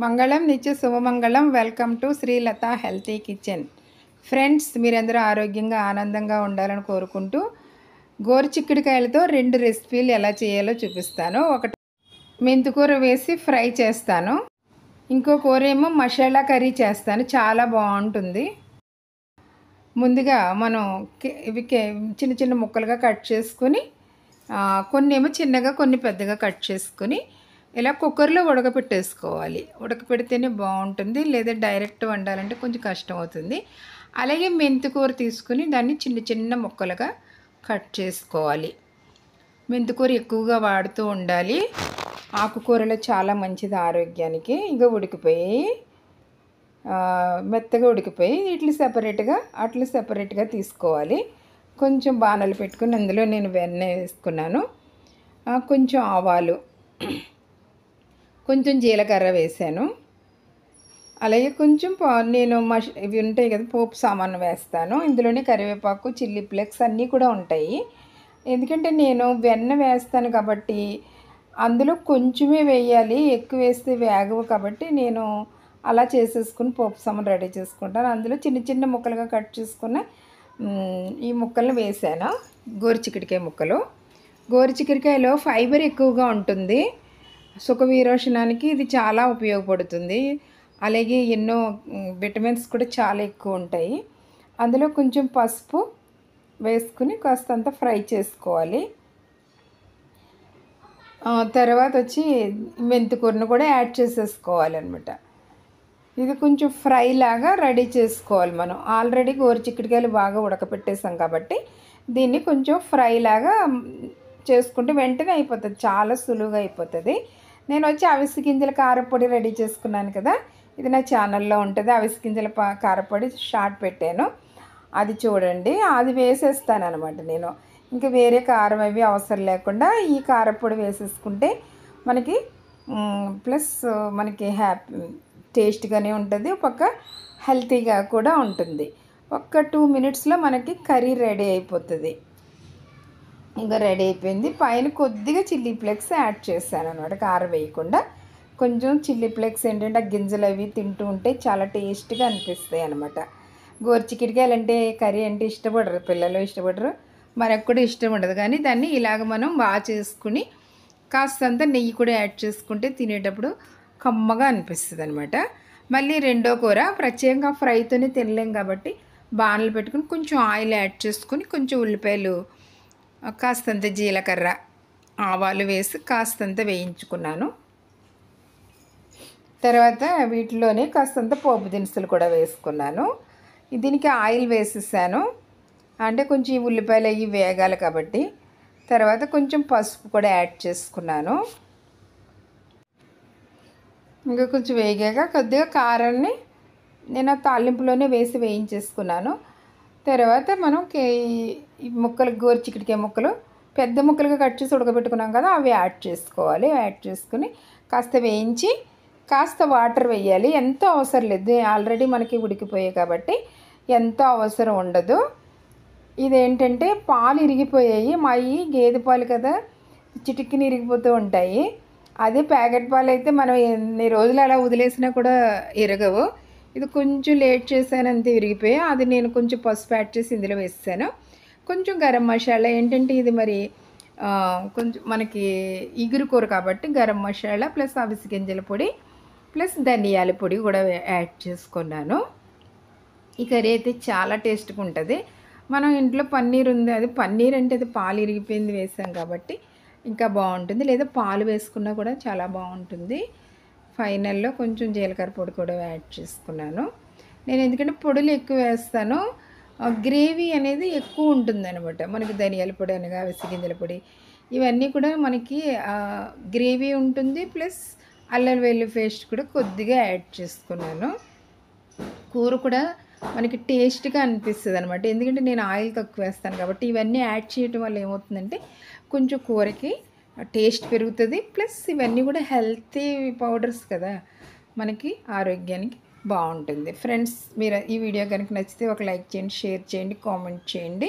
మంగళం నిత్య శుభమంగళం. Welcome to Srilatha healthy kitchen. Friends, మీరందరూ ఆరోగ్యంగా ఆనందంగా ఉండాలని కోరుకుంటూ గోరుచిక్కుడుకాయలతో 2 రెసిపీలు ఎలా చేయాలో చూపిస్తాను. ఒకటి మెంతికూర వేసి ఫ్రై చేస్తాను, ఇంకో కూర ఏమో మసాలా కర్రీ చేస్తాను. చాలా బాగుంటుంది. ముందుగా మనం ఇవి చిన్న చిన్న ముక్కలుగా కట్ చేసుకుని, కొన్ని ఏమో చిన్నగా కొన్ని పెద్దగా కట్ చేసుకుని ఇలా కుక్కర్లో ఉడకపెట్టేసుకోవాలి. ఉడకపెడితేనే బాగుంటుంది, లేదా డైరెక్ట్ వండాలంటే కొంచెం కష్టం అవుతుంది. అలాగే మెంతికూర తీసుకుని దాన్ని చిన్న చిన్న ముక్కలుగా కట్ చేసుకోవాలి. మెంతికూర ఎక్కువగా వాడుతూ ఉండాలి. ఆకుకూరలో చాలా మంచిది ఆరోగ్యానికి. ఇంకా ఉడికిపోయి మెత్తగా ఉడికిపోయి అట్లు సెపరేట్గా తీసుకోవాలి. కొంచెం బాణలు పెట్టుకుని అందులో నేను వెన్న వేసుకున్నాను, కొంచెం ఆవాలు, కొంచెం జీలకర్ర వేసాను. అలాగే కొంచెం నేను ఇవి ఉంటాయి కదా, పోపు సామాను వేస్తాను. ఇందులోనే కరివేపాకు, చిల్లీ ఫ్లేక్స్ అన్నీ కూడా ఉంటాయి. ఎందుకంటే నేను వెన్న వేస్తాను కాబట్టి అందులో కొంచెమే వేయాలి, ఎక్కువ వేస్తే వేగవు. కాబట్టి నేను అలా చేసేసుకుని పోపు సామాను రెడీ చేసుకుంటాను. అందులో చిన్న చిన్న ముక్కలుగా కట్ చేసుకున్న ఈ ముక్కలను వేసాను. గోరుచిక్కుడుకాయ ముక్కలు. గోరుచిక్కుడుకాయలో ఫైబర్ ఎక్కువగా ఉంటుంది. సుఖవిరోచనానికి ఇది చాలా ఉపయోగపడుతుంది. అలాగే ఎన్నో విటమిన్స్ కూడా చాలా ఎక్కువ ఉంటాయి. అందులో కొంచెం పసుపు వేసుకుని కాస్తంత ఫ్రై చేసుకోవాలి. తర్వాత వచ్చి మెంతికూరను కూడా యాడ్ చేసేసుకోవాలి అనమాట. ఇది కొంచెం ఫ్రై లాగా రెడీ చేసుకోవాలి. మనం ఆల్రెడీ గోరుచిక్కుడుకాయలు బాగా ఉడకపెట్టేసాం కాబట్టి దీన్ని కొంచెం ఫ్రై లాగా చేసుకుంటే వెంటనే అయిపోతుంది, చాలా సులువుగా అయిపోతుంది. నేను వచ్చి అవిసె గింజల కారపొడి రెడీ చేసుకున్నాను కదా, ఇది నా ఛానల్లో ఉంటుంది. అవిసె గింజల కారపొడి షార్ట్ పెట్టాను, అది చూడండి. అది వేసేస్తాను అనమాట నేను. ఇంకా వేరే కారం అవి అవసరం లేకుండా ఈ కారపొడి వేసేసుకుంటే మనకి ప్లస్ మనకి టేస్ట్గానే ఉంటుంది, పక్క హెల్తీగా కూడా ఉంటుంది. ఒక్క 2 మినిట్స్లో మనకి కర్రీ రెడీ అయిపోతుంది. ఇంకా రెడీ అయిపోయింది. పైన కొద్దిగా చిల్లీ ఫ్లేక్స్ యాడ్ చేశాను అనమాట, కారం వేయకుండా. కొంచెం చిల్లీ ఫ్లేక్స్ ఏంటంటే ఆ గింజలు అవి తింటూ ఉంటే చాలా టేస్ట్గా అనిపిస్తాయి అనమాట. గోరుచిక్కుడుకాయలు అంటే కర్రీ అంటే ఇష్టపడరు పిల్లలు, ఇష్టపడరు, మనకు కూడా ఇష్టం ఉండదు. కానీ దాన్ని ఇలాగ మనం బాగా చేసుకుని కాస్తంత నెయ్యి కూడా యాడ్ చేసుకుంటే తినేటప్పుడు కమ్మగా అనిపిస్తుంది అనమాట. మళ్ళీ రెండో కూర ప్రత్యేకంగా ఫ్రైతోనే తినలేం కాబట్టి బాణలు పెట్టుకుని కొంచెం ఆయిల్ యాడ్ చేసుకుని కొంచెం ఉల్లిపాయలు, కాస్తంత జీలకర్ర, ఆవాలు వేసి కాస్తంత వేయించుకున్నాను. తర్వాత వీటిలోనే కాస్తంత పోపు దినుసులు కూడా వేసుకున్నాను. దీనికి ఆయిల్ వేసేసాను, అంటే కొంచెం ఈ ఉల్లిపాయలు అవి వేగాలి కాబట్టి. తర్వాత కొంచెం పసుపు కూడా యాడ్ చేసుకున్నాను. ఇంకా కొంచెం వేగాక కొద్దిగా కారాన్ని నేను ఆ తాలింపులోనే వేసి వేయించేసుకున్నాను. తర్వాత మనం ఈ ముక్కలు, గోరుచిక్కుడుకాయ ముక్కలు పెద్ద ముక్కలుగా కట్ చేసి ఉడకబెట్టుకున్నాం కదా, అవి యాడ్ చేసుకోవాలి. యాడ్ చేసుకుని కాస్త వేయించి కాస్త వాటర్ వేయాలి. ఎంతో అవసరం లేదు, ఆల్రెడీ మనకి ఉడికిపోయాయి కాబట్టి ఎంతో అవసరం ఉండదు. ఇదేంటంటే పాలు ఇరిగిపోయాయి, మావి గేదె పాలు కదా, చిటిక్కిని ఇరిగిపోతూ ఉంటాయి. అదే ప్యాకెట్ పాలు అయితే మనం ఎన్ని రోజులు అలా వదిలేసినా కూడా ఇరగవు. ఇది కొంచెం లేట్ చేశాను, అంతే విరిగిపోయాయి. అది నేను కొంచెం పసుపు యాడ్ చేసి ఇందులో వేసాను. కొంచెం గరం మసాలా, ఏంటంటే ఇది మరి కొంచెం మనకి ఇగురు కూర కాబట్టి గరం మసాలా ప్లస్ అవిసె గింజల పొడి ప్లస్ ధనియాల పొడి కూడా యాడ్ చేసుకున్నాను. ఈ కర్రీ అయితే చాలా టేస్ట్గా ఉంటుంది. మనం ఇంట్లో పన్నీర్ ఉంది, అది పన్నీర్ అంటే అది పాలు ఇరిగిపోయింది వేసాం కాబట్టి ఇంకా బాగుంటుంది, లేదా పాలు వేసుకున్నా కూడా చాలా బాగుంటుంది. ఫైనల్లో కొంచెం జీలకర్ర పొడి కూడా యాడ్ చేసుకున్నాను నేను, ఎందుకంటే పొడులు ఎక్కువ వేస్తాను. గ్రేవీ అనేది ఎక్కువ ఉంటుంది అనమాట. మనకి ధనియాల పొడి అనగా అవిసె గింజల పొడి ఇవన్నీ కూడా మనకి గ్రేవీ ఉంటుంది, ప్లస్ అల్లం వెల్లుల్లి పేస్ట్ కూడా కొద్దిగా యాడ్ చేసుకున్నాను. కూర కూడా మనకి టేస్ట్గా అనిపిస్తుంది అనమాట. ఎందుకంటే నేను ఆయిల్ తక్కువ వేస్తాను కాబట్టి ఇవన్నీ యాడ్ చేయడం వల్ల ఏమవుతుందంటే కొంచెం కూరకి టేస్ట్ పెరుగుతుంది, ప్లస్ ఇవన్నీ కూడా హెల్తీ పౌడర్స్ కదా, మనకి ఆరోగ్యానికి బాగుంటుంది. ఫ్రెండ్స్, మీరు ఈ వీడియో కనుక నచ్చితే ఒక లైక్ చేయండి, షేర్ చేయండి, కామెంట్ చేయండి.